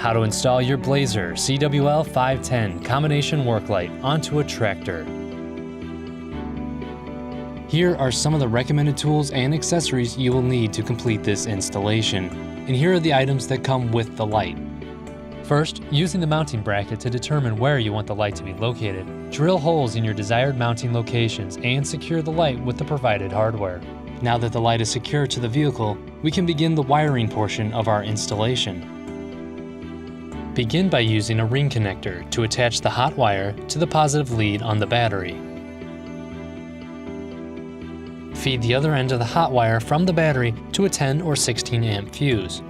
How to install your Blazer CWL510 combination work light onto a tractor. Here are some of the recommended tools and accessories you will need to complete this installation, and here are the items that come with the light. First, using the mounting bracket to determine where you want the light to be located, drill holes in your desired mounting locations and secure the light with the provided hardware. Now that the light is secured to the vehicle, we can begin the wiring portion of our installation. Begin by using a ring connector to attach the hot wire to the positive lead on the battery. Feed the other end of the hot wire from the battery to a 10 or 16 amp fuse.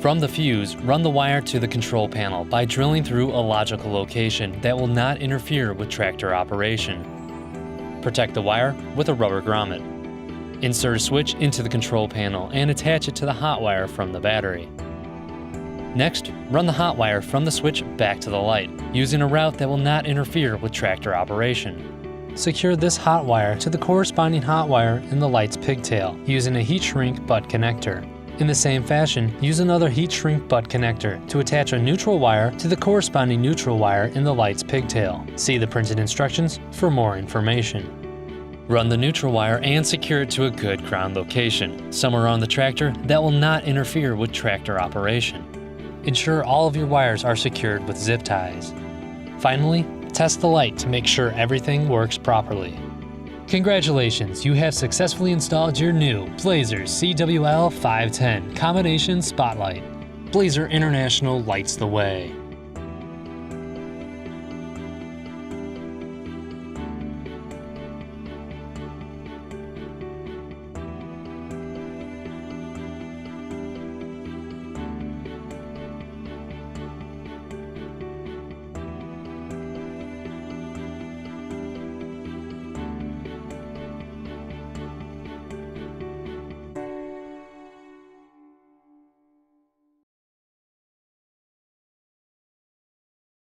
From the fuse, run the wire to the control panel by drilling through a logical location that will not interfere with tractor operation. Protect the wire with a rubber grommet. Insert a switch into the control panel and attach it to the hot wire from the battery. Next, run the hot wire from the switch back to the light, using a route that will not interfere with tractor operation. Secure this hot wire to the corresponding hot wire in the light's pigtail, using a heat shrink butt connector. In the same fashion, use another heat shrink butt connector to attach a neutral wire to the corresponding neutral wire in the light's pigtail. See the printed instructions for more information. Run the neutral wire and secure it to a good ground location, somewhere on the tractor that will not interfere with tractor operation. Ensure all of your wires are secured with zip ties. Finally, test the light to make sure everything works properly. Congratulations, you have successfully installed your new Blazer CWL510 combination spotlight. Blazer International lights the way.